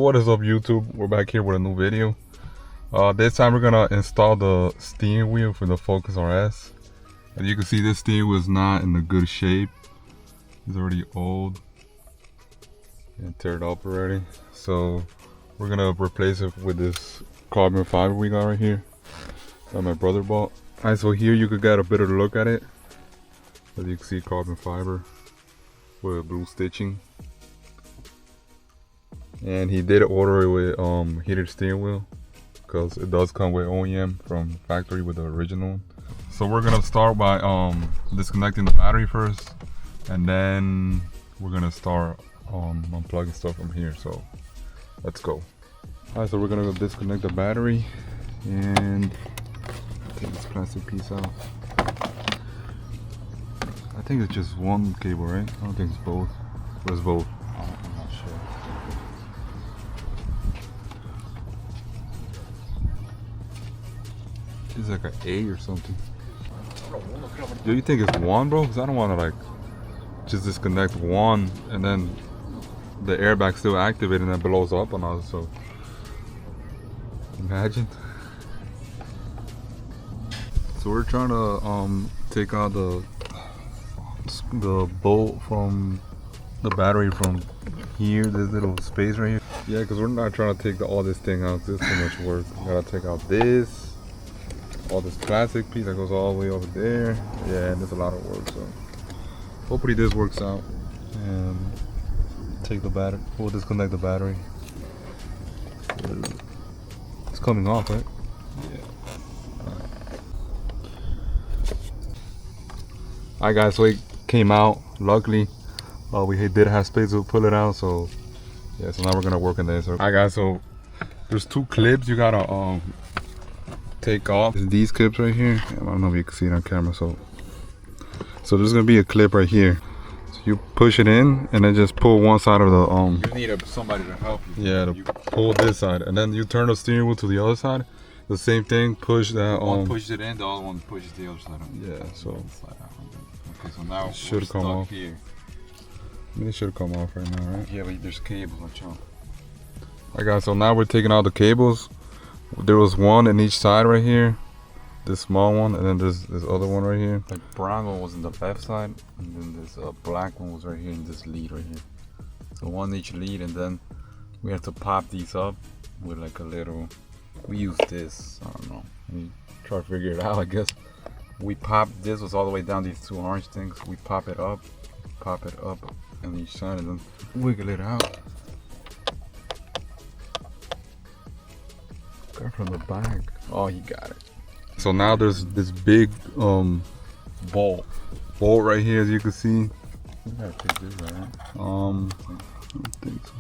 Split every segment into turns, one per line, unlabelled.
what is up, YouTube? We're back here with a new video. This time we're gonna install the steering wheel for the Focus RS. As you can see, this steering wheel is not in a good shape. It's already old and teared up already. So we're gonna replace it with this carbon fiber we got right here that my brother bought. Alright, so here you could get a better look at it. As you can see, carbon fiber with blue stitching. And he did order it with heated steering wheel, because it does come with OEM from factory with the original one. So we're gonna start by disconnecting the battery first, and then we're gonna start unplugging stuff from here. So let's go. Alright, so we're gonna go disconnect the battery and take this plastic piece out. I think it's just one cable, right? I don't think it's both. Or it's both. I'm not sure. It's like an A or something. Do you think it's one, bro? Because I don't want to like just disconnect one and then the airbag still activated and then blows up on us. So imagine. So we're trying to take out the bolt from the battery from here, this little space right here. Yeah, because we're not trying to take all this thing out. This is too much work. We gotta take out this, all this plastic piece that goes all the way over there. Yeah, and there's a lot of work. So hopefully this works out. And take the battery. We'll disconnect the battery. It's coming off, right? Yeah. Alright guys, so it came out. Luckily, we did have space to pull it out. So yeah, so now we're gonna work on this. Alright guys, so there's two clips you gotta take off. These clips right here. I don't know if you can see it on camera. So there's gonna be a clip right here. So you push it in and then just pull one side of the
You need somebody to help you.
Yeah, to pull this side, and then you turn the steering wheel to the other side. The same thing. Push that.
One pushes it in, the other one pushes the other side.
Yeah. So.
Okay, so now
Should come off
here.
I mean, it should come off right now, right?
Yeah, but there's cables. Watch out.
Alright guys, so now we're taking out the cables. There was one in each side right here, this small one, and then there's this other one right here.
The brown one was in the left side, and then this black one was right here in this lead right here. So one each lead, and then we have to pop these up with like a little. We use this. I don't know. We try to figure it out, I guess. We pop this was all the way down these two orange things. We pop it up on each side, and then wiggle it out. Got from the back. Oh, he got it.
So now there's this big bolt right here, as you can see.
We gotta take this out.
I don't think so.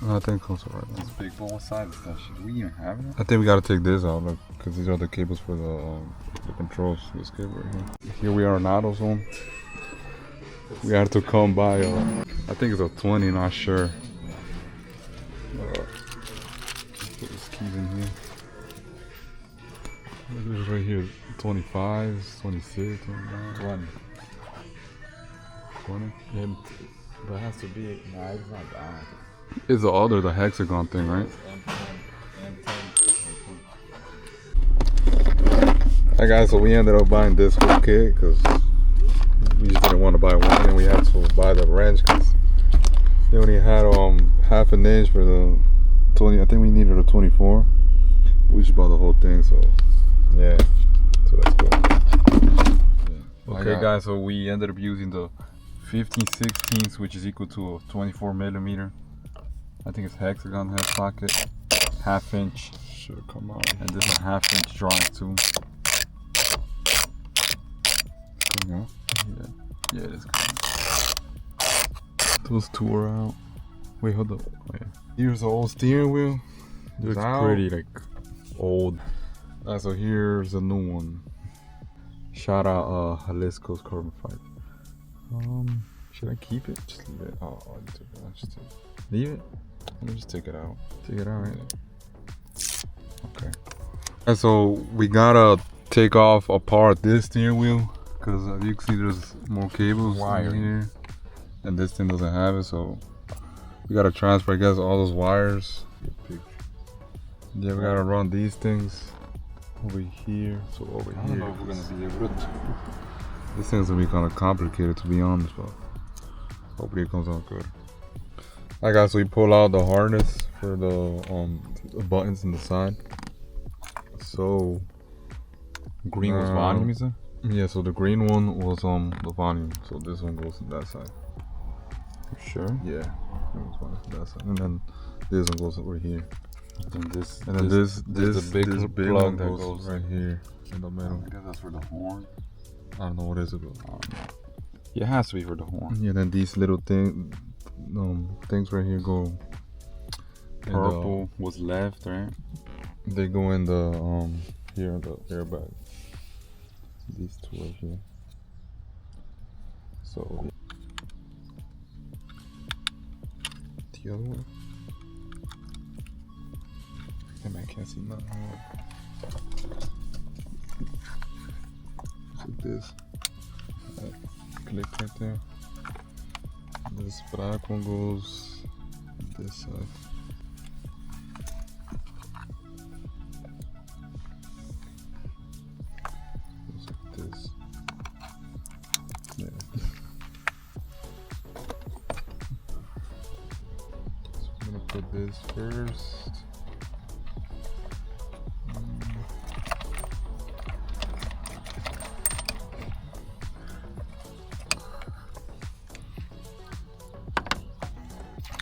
Nothing close to right now.
This big bolt. What size is that shit? We even have it?
I think we gotta take this out, look, because these are the cables for the controls. This cable right here. Here we are in AutoZone. We had to come by. I think it's a 20, not sure. Put this keys in here. Look at this right here. 25, 26, 29. 20.
Yeah, but it has to be. Nah, it's not that.
It's the other, the hexagon thing, right? Alright guys, so we ended up buying this whole kit because we just didn't want to buy one, and we had to buy the wrench because they only had half an inch for the 20. I think we needed a 24. We just bought the whole thing, so yeah. So let's go. Yeah. Okay guys, so we ended up using the 15/16, which is equal to a 24mm. I think it's hexagon head socket, 1/2 inch. Should come out. And this is a 1/2 inch drawing too. Coming out? Yeah, it is coming out. Those two are out. Wait, hold up. Wait. Here's the old steering wheel. It looks pretty like old. So here's a new one. Shout out Jalisco's carbon fiber. Should I keep it? Just leave it. Oh, just leave it. Let me just take it out. Take it out, right? Okay. And so we gotta take off apart this steering wheel because as you can see, there's more cables in here, and this thing doesn't have it. So We gotta transfer, I guess, all those wires. Yeah, we gotta run these things over here. So over here.
I don't know if we're gonna be able to.
This thing's gonna be kind of complicated, to be honest, but hopefully it comes out good. Alright guys, so we pull out the harness for the buttons in the side. So
Green was volume, you said?
yeah, so the green one was the volume, so this one goes to that side.
For sure?
Yeah, it was volume to that side. And then this one goes over here.
And this
this
big
big
plug
one
that
goes right here in the middle.
I guess that's for the horn.
I don't know what is it, but
Yeah, it has to be for the horn.
yeah, then these little things right here go
Purple was left, right?
They go in the here in the airbag. These two right here. So the other one. Damn, I can't see nothing. So this click right there. This black one goes this side. Goes like this. Yeah. So I'm gonna put this first.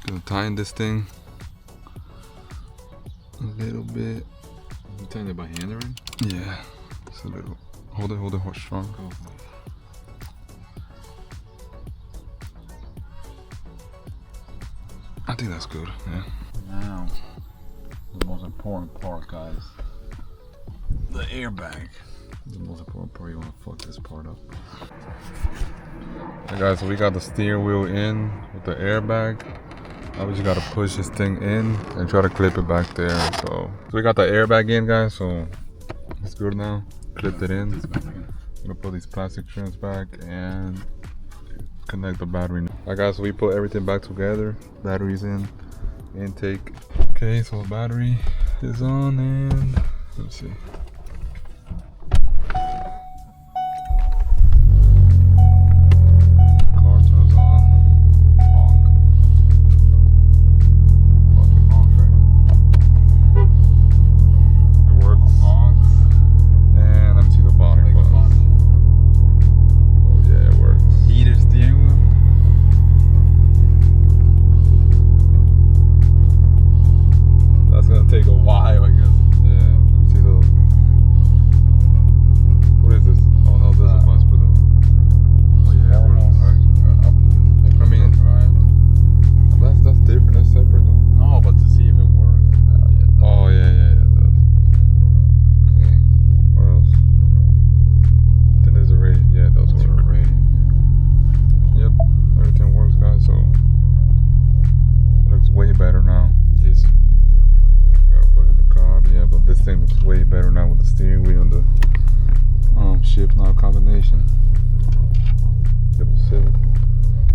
Gonna tighten this thing a little bit.
You tighten it by hand already?
Yeah, just a little. Hold it strong.
Go.
I think that's good. Yeah.
Now, the most important part, guys. The airbag. The most important part. You wanna fuck this part up.
Hey guys, so we got the steering wheel in with the airbag. Now we just gotta push this thing in and try to clip it back there. So we got the airbag in, guys, so it's good now. Clipped it in. I'm gonna put these plastic trims back and connect the battery. Alright guys, so we put everything back together. Battery's in, intake. Okay, so the battery is on and let's see. Take a while, I guess. Yeah. Let me see the. What is this? Oh no, this is a bus for the. Oh yeah, I mean, that's different. That's separate though.
No, but to see if it works.
Oh yeah, it does. Okay. What else? Then there's a radio. Yeah, it does work. Yep, everything works, guys. So it looks way better now.
This.
Plug in the cob, yeah, but this thing looks way better now with the steering wheel and the shift knob combination. The Civic.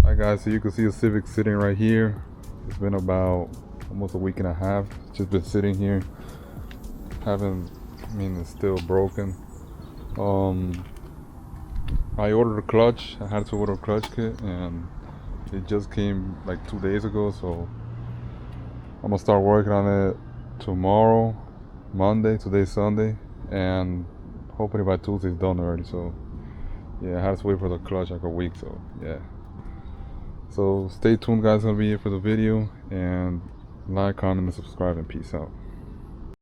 Alright guys, so you can see the Civic sitting right here. It's been about almost a week and a half. It's just been sitting here. It's still broken. I ordered a clutch. I had to order a clutch kit and it just came like 2 days ago, so I'm gonna start working on it tomorrow, Monday. Today's Sunday, and hopefully by Tuesday it's done already. So yeah, I had to wait for the clutch like a week. So yeah, so stay tuned, guys. Gonna be here for the video, and like, comment, and subscribe, and peace out.